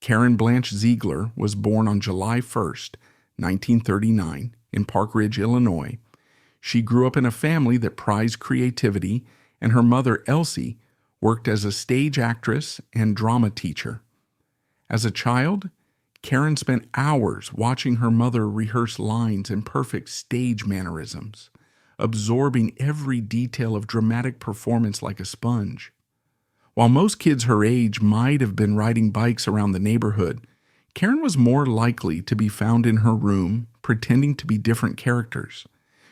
Karen Blanche Ziegler was born on July 1st, 1939, in Park Ridge, Illinois. She grew up in a family that prized creativity, and her mother, Elsie, worked as a stage actress and drama teacher. As a child, Karen spent hours watching her mother rehearse lines and perfect stage mannerisms, absorbing every detail of dramatic performance like a sponge. While most kids her age might have been riding bikes around the neighborhood, Karen was more likely to be found in her room, pretending to be different characters.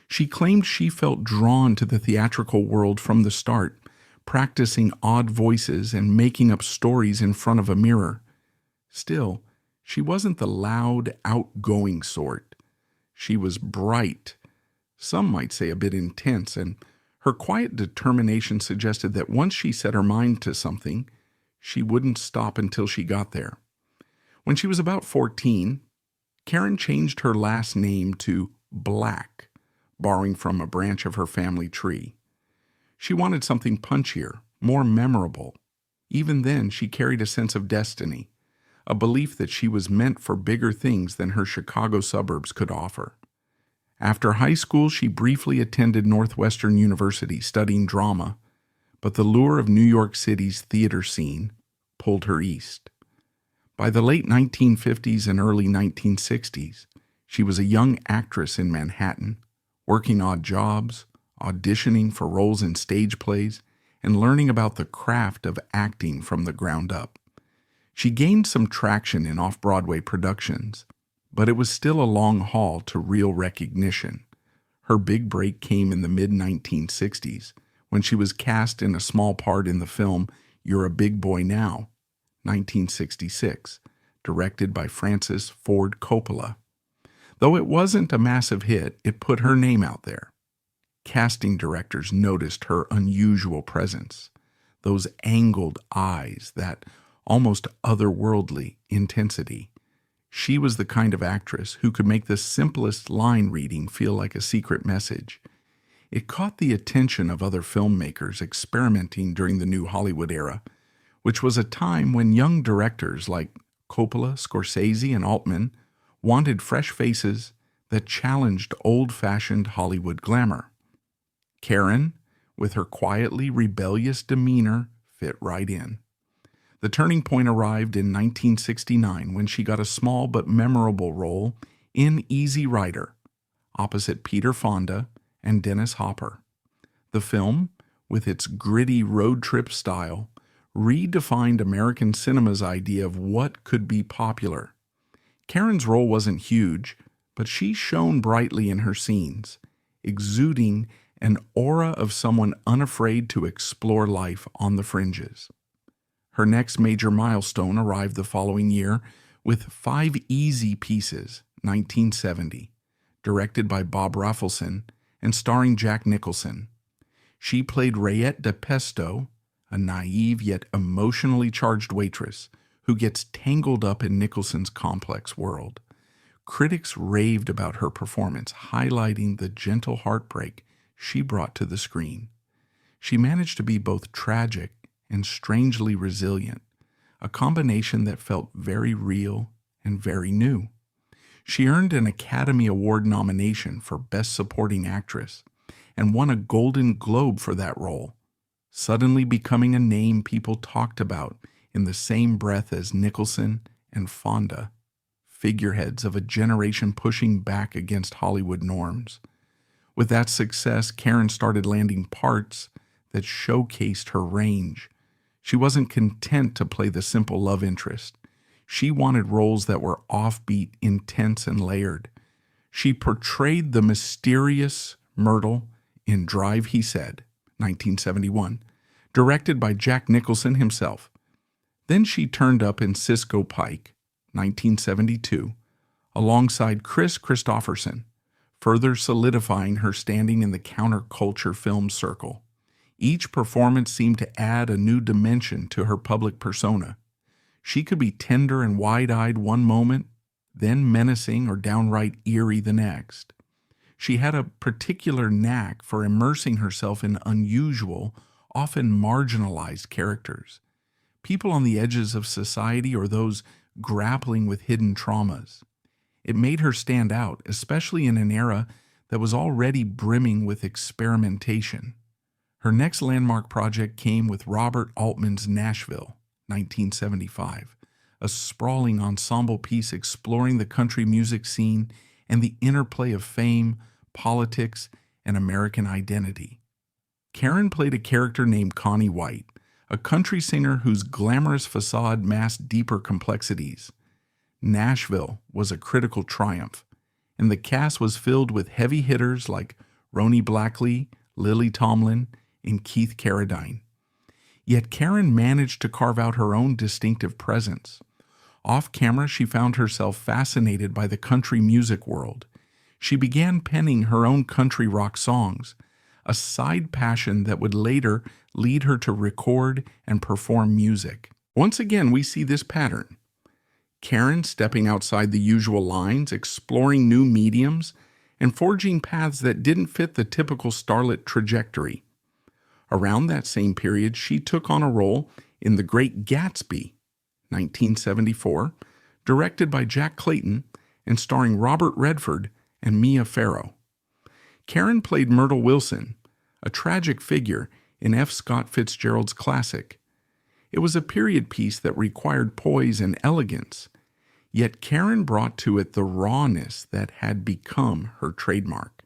She claimed she felt drawn to the theatrical world from the start, practicing odd voices and making up stories in front of a mirror. Still, she wasn't the loud, outgoing sort. She was bright, some might say a bit intense, and her quiet determination suggested that once she set her mind to something, she wouldn't stop until she got there. When she was about 14, Karen changed her last name to Black, borrowing from a branch of her family tree. She wanted something punchier, more memorable. Even then, she carried a sense of destiny, a belief that she was meant for bigger things than her Chicago suburbs could offer. After high school, she briefly attended Northwestern University studying drama, but the lure of New York City's theater scene pulled her east. By the late 1950s and early 1960s, she was a young actress in Manhattan, working odd jobs, auditioning for roles in stage plays, and learning about the craft of acting from the ground up. She gained some traction in off-Broadway productions, but it was still a long haul to real recognition. Her big break came in the mid-1960s when she was cast in a small part in the film You're a Big Boy Now, 1966, directed by Francis Ford Coppola. Though it wasn't a massive hit, it put her name out there. Casting directors noticed her unusual presence, those angled eyes, that almost otherworldly intensity. She was the kind of actress who could make the simplest line reading feel like a secret message. It caught the attention of other filmmakers experimenting during the New Hollywood era, which was a time when young directors like Coppola, Scorsese, and Altman wanted fresh faces that challenged old-fashioned Hollywood glamour. Karen, with her quietly rebellious demeanor, fit right in. The turning point arrived in 1969 when she got a small but memorable role in Easy Rider, opposite Peter Fonda and Dennis Hopper. The film, with its gritty road trip style, redefined American cinema's idea of what could be popular. Karen's role wasn't huge, but she shone brightly in her scenes, exuding an aura of someone unafraid to explore life on the fringes. Her next major milestone arrived the following year with Five Easy Pieces, 1970, directed by Bob Rafelson and starring Jack Nicholson. She played Rayette de Pesto, a naive yet emotionally charged waitress who gets tangled up in Nicholson's complex world. Critics raved about her performance, highlighting the gentle heartbreak she brought to the screen. She managed to be both tragic and strangely resilient, a combination that felt very real and very new. She earned an Academy Award nomination for Best Supporting Actress and won a Golden Globe for that role, suddenly becoming a name people talked about in the same breath as Nicholson and Fonda, figureheads of a generation pushing back against Hollywood norms. With that success, Karen started landing parts that showcased her range. She wasn't content to play the simple love interest. She wanted roles that were offbeat, intense, and layered. She portrayed the mysterious Myrtle in Drive, He Said, 1971, directed by Jack Nicholson himself. Then she turned up in Cisco Pike, 1972, alongside Chris Christopherson, further solidifying her standing in the counterculture film circle. Each performance seemed to add a new dimension to her public persona. She could be tender and wide-eyed one moment, then menacing or downright eerie the next. She had a particular knack for immersing herself in unusual, often marginalized characters. People on the edges of society or those grappling with hidden traumas. It made her stand out, especially in an era that was already brimming with experimentation. Her next landmark project came with Robert Altman's Nashville, 1975, a sprawling ensemble piece exploring the country music scene and the interplay of fame, politics, and American identity. Karen played a character named Connie White, a country singer whose glamorous facade masked deeper complexities. Nashville was a critical triumph, and the cast was filled with heavy hitters like Roni Blackley, Lily Tomlin, and Keith Carradine. Yet Karen managed to carve out her own distinctive presence. Off camera, she found herself fascinated by the country music world. She began penning her own country rock songs, a side passion that would later lead her to record and perform music. Once again, we see this pattern. Karen stepping outside the usual lines, exploring new mediums, and forging paths that didn't fit the typical starlet trajectory. Around that same period, she took on a role in The Great Gatsby, 1974, directed by Jack Clayton and starring Robert Redford and Mia Farrow. Karen played Myrtle Wilson, a tragic figure in F. Scott Fitzgerald's classic. It was a period piece that required poise and elegance, yet Karen brought to it the rawness that had become her trademark.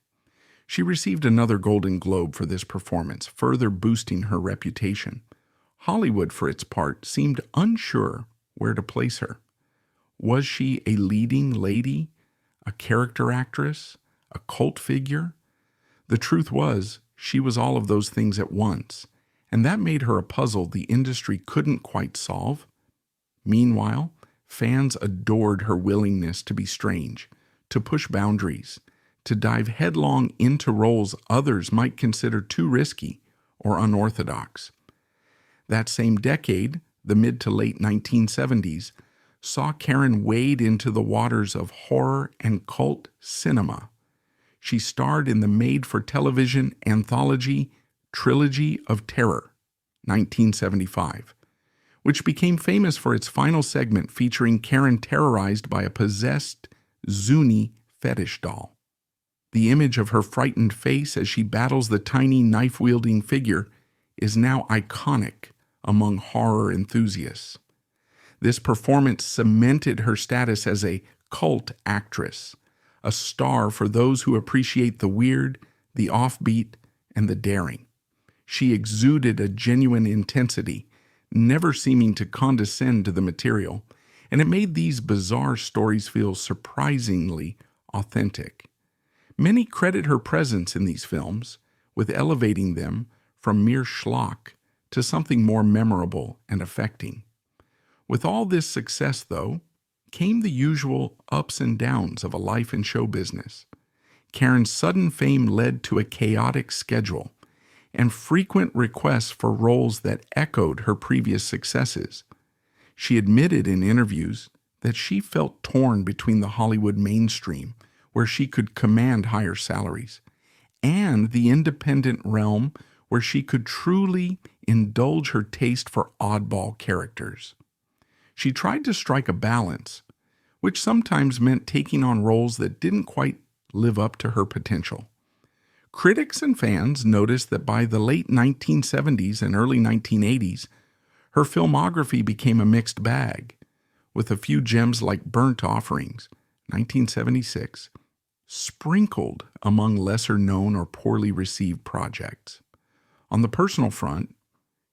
She received another Golden Globe for this performance, further boosting her reputation. Hollywood, for its part, seemed unsure where to place her. Was she a leading lady, a character actress, a cult figure? The truth was, she was all of those things at once, and that made her a puzzle the industry couldn't quite solve. Meanwhile, fans adored her willingness to be strange, to push boundaries, to dive headlong into roles others might consider too risky or unorthodox. That same decade, the mid to late 1970s, saw Karen wade into the waters of horror and cult cinema. She starred in the made-for-television anthology Trilogy of Terror, 1975, which became famous for its final segment featuring Karen terrorized by a possessed Zuni fetish doll. The image of her frightened face as she battles the tiny knife-wielding figure is now iconic among horror enthusiasts. This performance cemented her status as a cult actress, a star for those who appreciate the weird, the offbeat, and the daring. She exuded a genuine intensity, never seeming to condescend to the material, and it made these bizarre stories feel surprisingly authentic. Many credit her presence in these films with elevating them from mere schlock to something more memorable and affecting. With all this success, though, came the usual ups and downs of a life in show business. Karen's sudden fame led to a chaotic schedule and frequent requests for roles that echoed her previous successes. She admitted in interviews that she felt torn between the Hollywood mainstream, where she could command higher salaries, and the independent realm where she could truly indulge her taste for oddball characters. She tried to strike a balance, which sometimes meant taking on roles that didn't quite live up to her potential. Critics and fans noticed that by the late 1970s and early 1980s, her filmography became a mixed bag, with a few gems like Burnt Offerings, 1976, sprinkled among lesser-known or poorly received projects. On the personal front,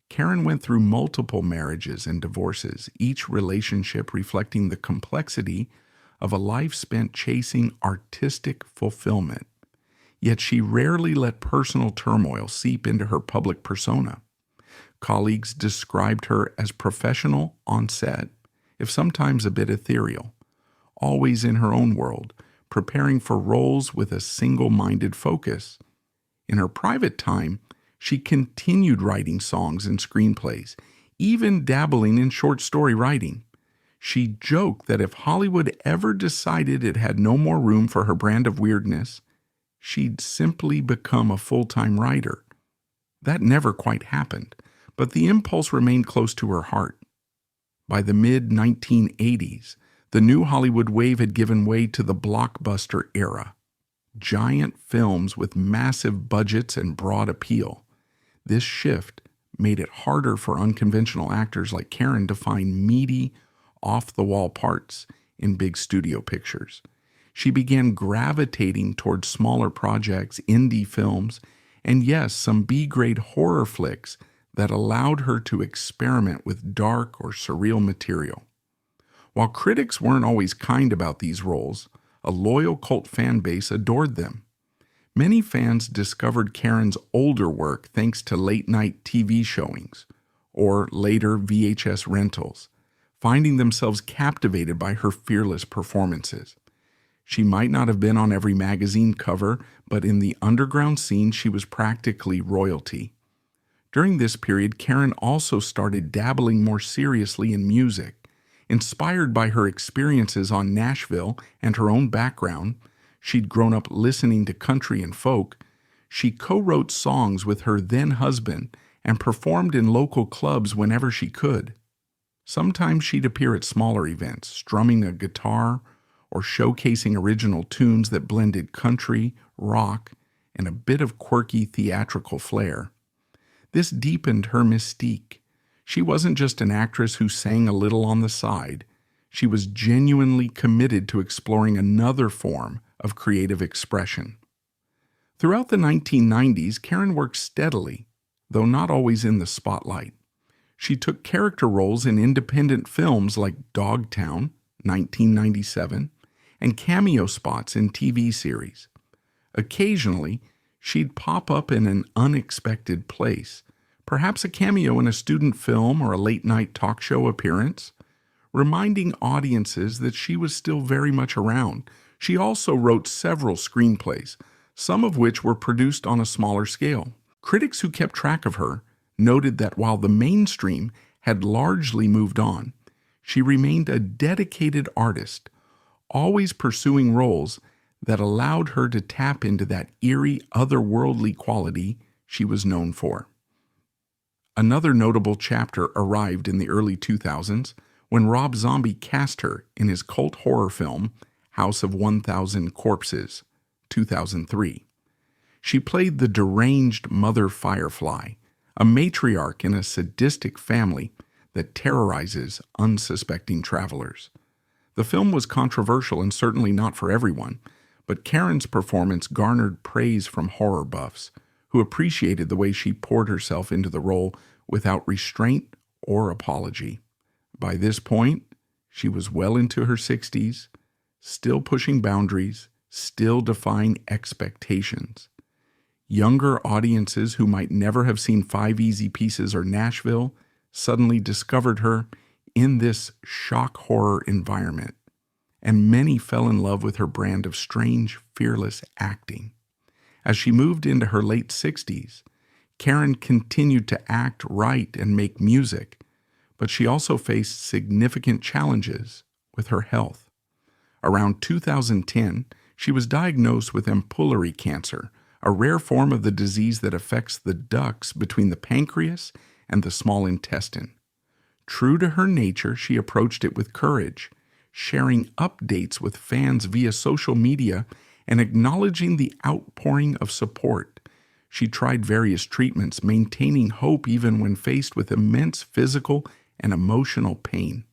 Karen went through multiple marriages and divorces, each relationship reflecting the complexity of a life spent chasing artistic fulfillment. Yet she rarely let personal turmoil seep into her public persona. Colleagues described her as professional on set, if sometimes a bit ethereal, always in her own world, preparing for roles with a single-minded focus. In her private time, she continued writing songs and screenplays, even dabbling in short story writing. She joked that if Hollywood ever decided it had no more room for her brand of weirdness, she'd simply become a full-time writer. That never quite happened, but the impulse remained close to her heart. By the mid-1980s, the new Hollywood wave had given way to the blockbuster era. Giant films with massive budgets and broad appeal. This shift made it harder for unconventional actors like Karen to find meaty, off-the-wall parts in big studio pictures. She began gravitating towards smaller projects, indie films, and yes, some B-grade horror flicks that allowed her to experiment with dark or surreal material. While critics weren't always kind about these roles, a loyal cult fan base adored them. Many fans discovered Karen's older work thanks to late-night TV showings or later VHS rentals, finding themselves captivated by her fearless performances. She might not have been on every magazine cover, but in the underground scene she was practically royalty. During this period, Karen also started dabbling more seriously in music. Inspired by her experiences on Nashville and her own background, she'd grown up listening to country and folk. She co-wrote songs with her then-husband and performed in local clubs whenever she could. Sometimes she'd appear at smaller events, strumming a guitar or showcasing original tunes that blended country, rock, and a bit of quirky theatrical flair. This deepened her mystique. She wasn't just an actress who sang a little on the side. She was genuinely committed to exploring another form of creative expression. Throughout the 1990s, Karen worked steadily, though not always in the spotlight. She took character roles in independent films like Dogtown, 1997, and cameo spots in TV series. Occasionally, she'd pop up in an unexpected place, perhaps a cameo in a student film or a late-night talk show appearance, reminding audiences that she was still very much around. She also wrote several screenplays, some of which were produced on a smaller scale. Critics who kept track of her noted that while the mainstream had largely moved on, she remained a dedicated artist, always pursuing roles that allowed her to tap into that eerie, otherworldly quality she was known for. Another notable chapter arrived in the early 2000s when Rob Zombie cast her in his cult horror film House of 1,000 Corpses, 2003. She played the deranged Mother Firefly, a matriarch in a sadistic family that terrorizes unsuspecting travelers. The film was controversial and certainly not for everyone, but Karen's performance garnered praise from horror buffs, who appreciated the way she poured herself into the role without restraint or apology. By this point, she was well into her 60s, still pushing boundaries, still defying expectations. Younger audiences who might never have seen Five Easy Pieces or Nashville suddenly discovered her in this shock horror environment, and many fell in love with her brand of strange, fearless acting. As she moved into her late 60s, Karen continued to act, write, and make music, but she also faced significant challenges with her health. Around 2010, she was diagnosed with ampullary cancer, a rare form of the disease that affects the ducts between the pancreas and the small intestine. True to her nature, she approached it with courage, sharing updates with fans via social media and acknowledging the outpouring of support. She tried various treatments, maintaining hope even when faced with immense physical and emotional pain.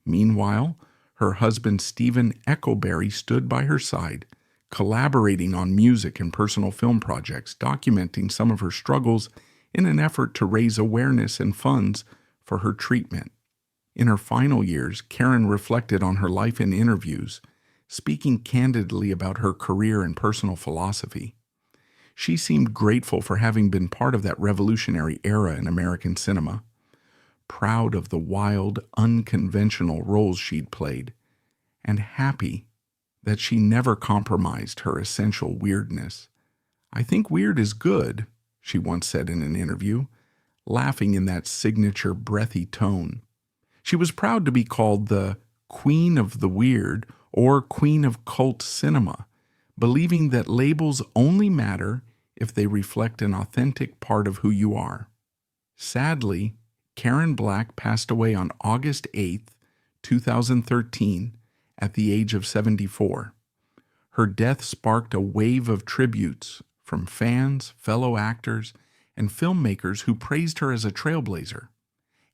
Meanwhile, her husband Stephen Eckleberry stood by her side, collaborating on music and personal film projects, documenting some of her struggles in an effort to raise awareness and funds for her treatment. In her final years, Karen reflected on her life in interviews, speaking candidly about her career and personal philosophy. She seemed grateful for having been part of that revolutionary era in American cinema, proud of the wild, unconventional roles she'd played, and happy that she never compromised her essential weirdness. "I think weird is good," she once said in an interview, laughing in that signature breathy tone. She was proud to be called the Queen of the Weird or Queen of Cult Cinema, believing that labels only matter if they reflect an authentic part of who you are. Sadly, Karen Black passed away on August 8, 2013, at the age of 74. Her death sparked a wave of tributes from fans, fellow actors, and filmmakers who praised her as a trailblazer.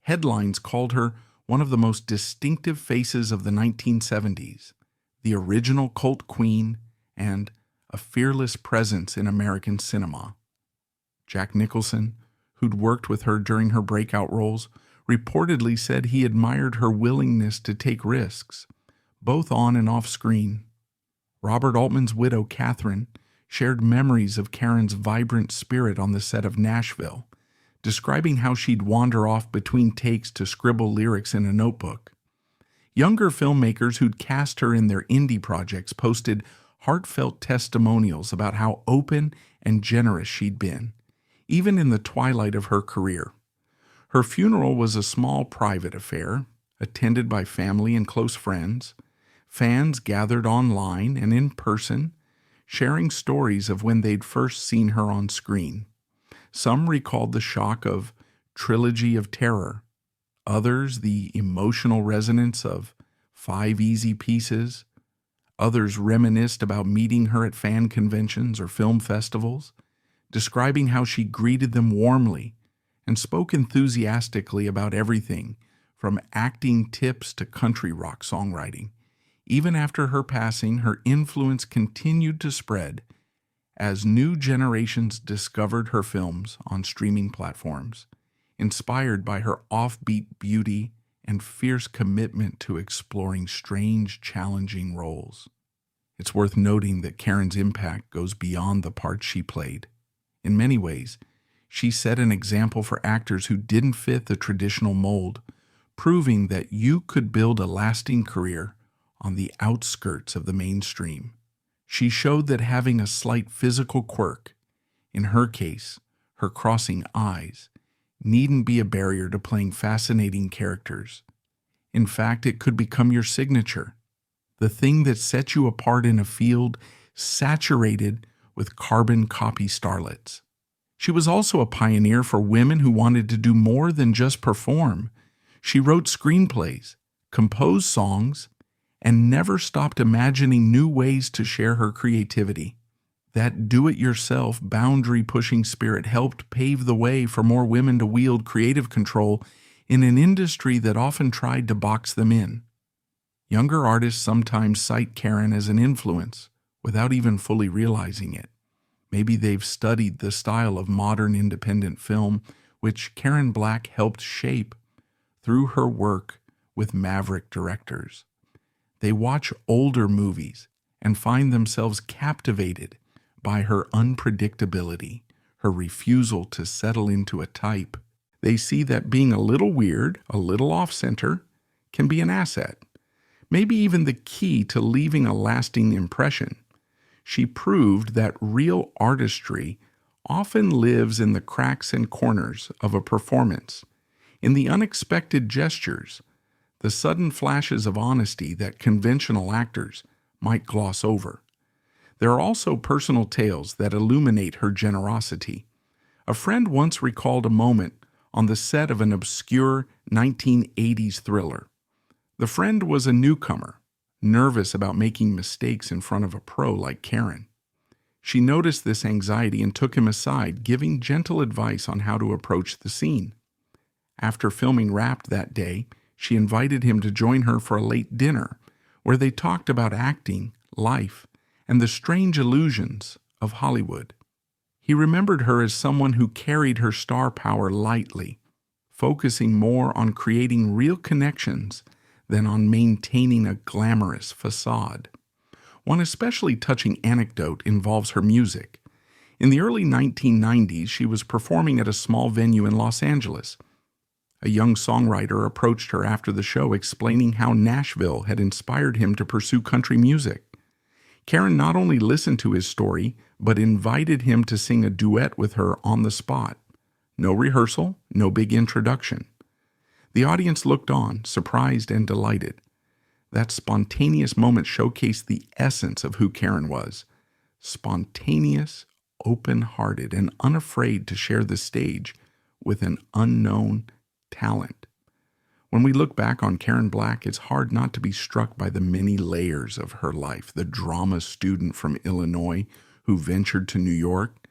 Headlines called her one of the most distinctive faces of the 1970s, the original cult queen, and a fearless presence in American cinema. Jack Nicholson, who'd worked with her during her breakout roles, reportedly said he admired her willingness to take risks, both on and off screen. Robert Altman's widow, Catherine, shared memories of Karen's vibrant spirit on the set of Nashville, describing how she'd wander off between takes to scribble lyrics in a notebook. Younger filmmakers who'd cast her in their indie projects posted heartfelt testimonials about how open and generous she'd been, even in the twilight of her career. Her funeral was a small private affair, attended by family and close friends. Fans gathered online and in person, sharing stories of when they'd first seen her on screen. Some recalled the shock of Trilogy of Terror, others the emotional resonance of 5 Easy Pieces, others reminisced about meeting her at fan conventions or film festivals, describing how she greeted them warmly and spoke enthusiastically about everything from acting tips to country rock songwriting. Even after her passing, her influence continued to spread as new generations discovered her films on streaming platforms, inspired by her offbeat beauty and fierce commitment to exploring strange, challenging roles. It's worth noting that Karen's impact goes beyond the parts she played. In many ways, she set an example for actors who didn't fit the traditional mold, proving that you could build a lasting career on the outskirts of the mainstream. She showed that having a slight physical quirk, in her case, her crossing eyes, needn't be a barrier to playing fascinating characters. In fact, it could become your signature, the thing that sets you apart in a field saturated with carbon copy starlets. She was also a pioneer for women who wanted to do more than just perform. She wrote screenplays, composed songs, and never stopped imagining new ways to share her creativity. That do-it-yourself, boundary-pushing spirit helped pave the way for more women to wield creative control in an industry that often tried to box them in. Younger artists sometimes cite Karen as an influence without even fully realizing it. Maybe they've studied the style of modern independent film, which Karen Black helped shape through her work with maverick directors. They watch older movies and find themselves captivated by her unpredictability, her refusal to settle into a type. They see that being a little weird, a little off-center, can be an asset, maybe even the key to leaving a lasting impression. She proved that real artistry often lives in the cracks and corners of a performance, in the unexpected gestures, the sudden flashes of honesty that conventional actors might gloss over. There are also personal tales that illuminate her generosity. A friend once recalled a moment on the set of an obscure 1980s thriller. The friend was a newcomer, nervous about making mistakes in front of a pro like Karen. She noticed this anxiety and took him aside, giving gentle advice on how to approach the scene. After filming wrapped that day, she invited him to join her for a late dinner, where they talked about acting, life, and the strange illusions of Hollywood. He remembered her as someone who carried her star power lightly, focusing more on creating real connections than on maintaining a glamorous facade. One especially touching anecdote involves her music. In the early 1990s, she was performing at a small venue in Los Angeles. A young songwriter approached her after the show explaining how Nashville had inspired him to pursue country music. Karen not only listened to his story, but invited him to sing a duet with her on the spot. No rehearsal, no big introduction. The audience looked on, surprised and delighted. That spontaneous moment showcased the essence of who Karen was. Spontaneous, open-hearted, and unafraid to share the stage with an unknown talent. When we look back on Karen Black, it's hard not to be struck by the many layers of her life. The drama student from Illinois who ventured to New York,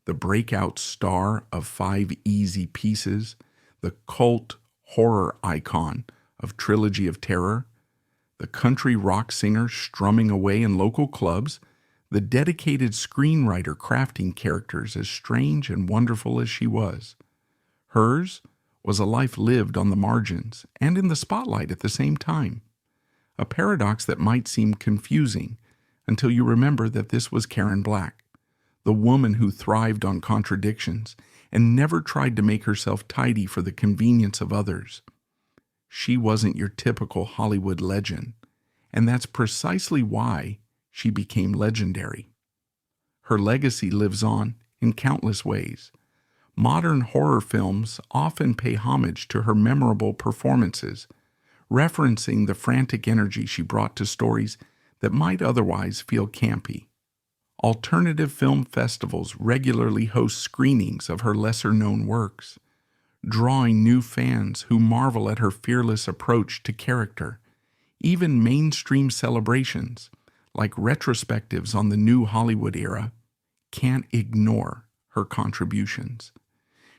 the breakout star of 5 Easy Pieces, the cult horror icon of Trilogy of Terror, the country rock singer strumming away in local clubs, the dedicated screenwriter crafting characters as strange and wonderful as she was. Hers was a life lived on the margins and in the spotlight at the same time, a paradox that might seem confusing until you remember that this was Karen Black, the woman who thrived on contradictions and never tried to make herself tidy for the convenience of others. She wasn't your typical Hollywood legend, and that's precisely why she became legendary. Her legacy lives on in countless ways. Modern horror films often pay homage to her memorable performances, referencing the frantic energy she brought to stories that might otherwise feel campy. Alternative film festivals regularly host screenings of her lesser-known works, drawing new fans who marvel at her fearless approach to character. Even mainstream celebrations, like retrospectives on the new Hollywood era, can't ignore her contributions.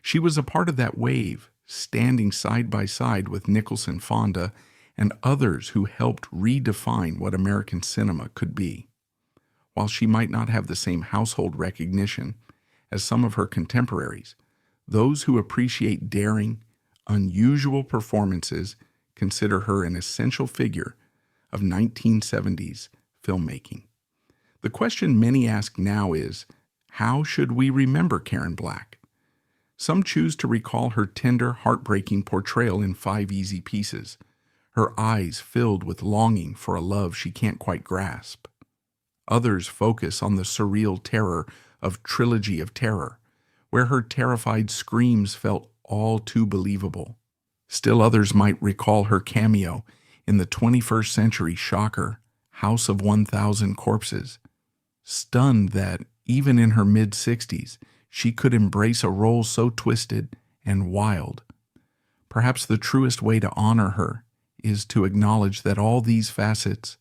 She was a part of that wave, standing side by side with Nicholson, Fonda, and others who helped redefine what American cinema could be. While she might not have the same household recognition as some of her contemporaries, those who appreciate daring, unusual performances consider her an essential figure of 1970s filmmaking. The question many ask now is, how should we remember Karen Black? Some choose to recall her tender, heartbreaking portrayal in 5 Easy Pieces, her eyes filled with longing for a love she can't quite grasp. Others focus on the surreal terror of Trilogy of Terror, where her terrified screams felt all too believable. Still others might recall her cameo in the 21st century shocker, House of 1,000 Corpses, stunned that, even in her mid-60s, she could embrace a role so twisted and wild. Perhaps the truest way to honor her is to acknowledge that all these facets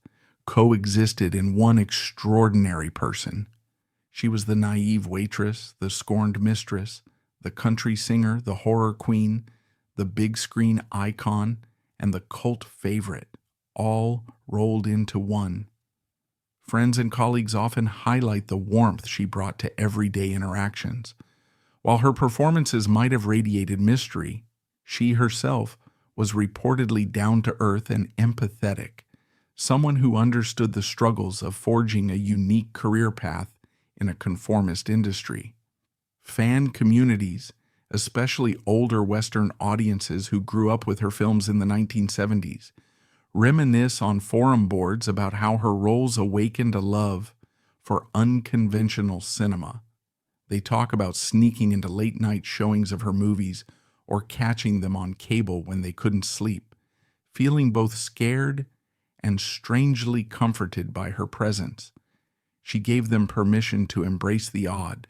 coexisted in one extraordinary person. She was the naive waitress, the scorned mistress, the country singer, the horror queen, the big screen icon, and the cult favorite, all rolled into one. Friends and colleagues often highlight the warmth she brought to everyday interactions. While her performances might have radiated mystery, she herself was reportedly down-to-earth and empathetic, someone who understood the struggles of forging a unique career path in a conformist industry. Fan communities, especially older Western audiences who grew up with her films in the 1970s, reminisce on forum boards about how her roles awakened a love for unconventional cinema. They talk about sneaking into late-night showings of her movies or catching them on cable when they couldn't sleep, feeling both scared and strangely comforted by her presence. She gave them permission to embrace the odd,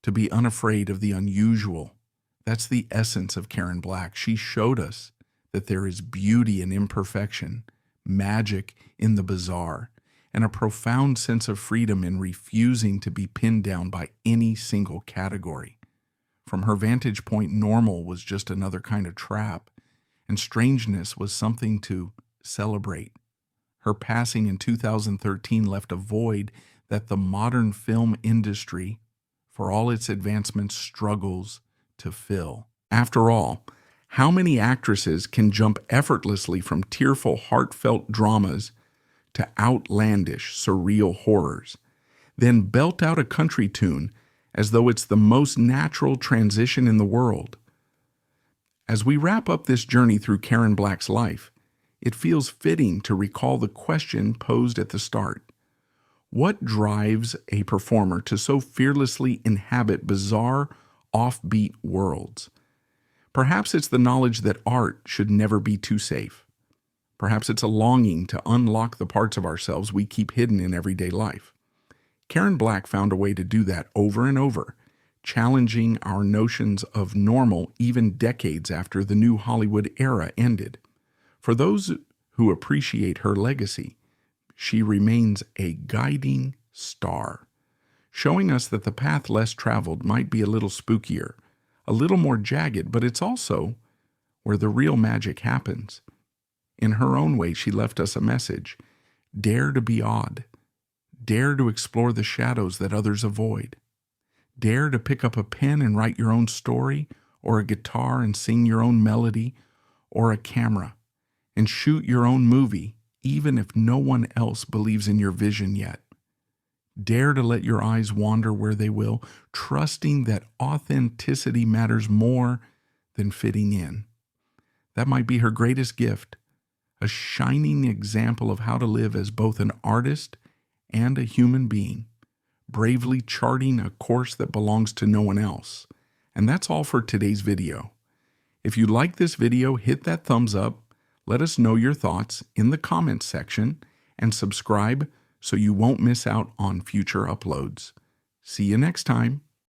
to be unafraid of the unusual. That's the essence of Karen Black. She showed us that there is beauty in imperfection, magic in the bizarre, and a profound sense of freedom in refusing to be pinned down by any single category. From her vantage point, normal was just another kind of trap, and strangeness was something to celebrate. Her passing in 2013 left a void that the modern film industry, for all its advancements, struggles to fill. After all, how many actresses can jump effortlessly from tearful, heartfelt dramas to outlandish, surreal horrors, then belt out a country tune as though it's the most natural transition in the world? As we wrap up this journey through Karen Black's life, it feels fitting to recall the question posed at the start. What drives a performer to so fearlessly inhabit bizarre, offbeat worlds? Perhaps it's the knowledge that art should never be too safe. Perhaps it's a longing to unlock the parts of ourselves we keep hidden in everyday life. Karen Black found a way to do that over and over, challenging our notions of normal even decades after the new Hollywood era ended. For those who appreciate her legacy, she remains a guiding star, showing us that the path less traveled might be a little spookier, a little more jagged, but it's also where the real magic happens. In her own way, she left us a message: dare to be odd. Dare to explore the shadows that others avoid. Dare to pick up a pen and write your own story, or a guitar and sing your own melody, or a camera and shoot your own movie, even if no one else believes in your vision yet. Dare to let your eyes wander where they will, trusting that authenticity matters more than fitting in. That might be her greatest gift, a shining example of how to live as both an artist and a human being, bravely charting a course that belongs to no one else. And that's all for today's video. If you like this video, hit that thumbs up, let us know your thoughts in the comments section, and subscribe so you won't miss out on future uploads. See you next time.